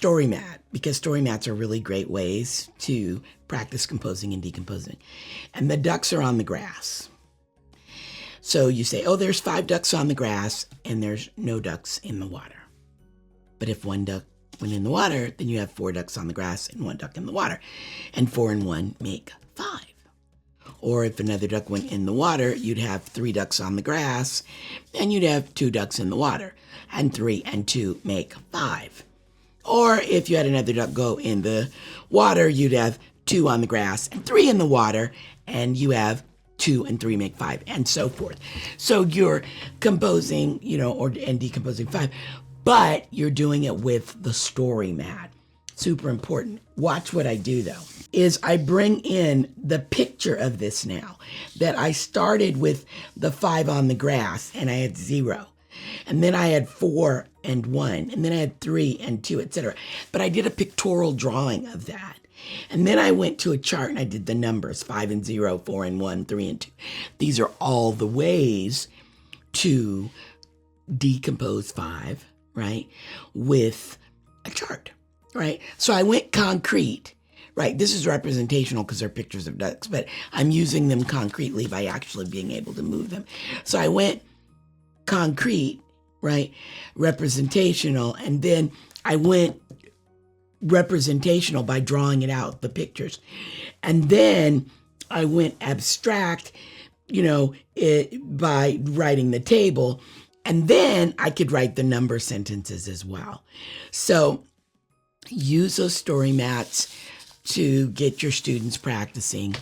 story mat, because story mats are really great ways to practice composing and decomposing. And the ducks are on the grass. So you say, oh, there's 5 ducks on the grass and there's no ducks in the water. But if 1 duck went in the water, then you have 4 ducks on the grass and 1 duck in the water. And 4 and 1 make 5. Or if another duck went in the water, you'd have 3 ducks on the grass and you'd have 2 ducks in the water. And 3 and 2 make 5. Or if you had another duck go in the water, you'd have 2 on the grass and 3 in the water, and you have 2 and 3 make 5, and so forth. So you're composing, and decomposing 5, but you're doing it with the story mat. Super important. Watch what I do though, is I bring in the picture of this now, that I started with the 5 on the grass and I had 0. And then I had 4 and 1, and then I had 3 and 2, etc. But I did a pictorial drawing of that. And then I went to a chart and I did the numbers, 5 and 0, 4 and 1, 3 and 2. These are all the ways to decompose 5, right, with a chart, right? So I went concrete, right? This is representational because they're pictures of ducks, but I'm using them concretely by actually being able to move them. So I went concrete, right, representational, and then I went representational by drawing it out, the pictures. And then I went abstract, by writing the table. And then I could write the number sentences as well. So use those story mats to get your students practicing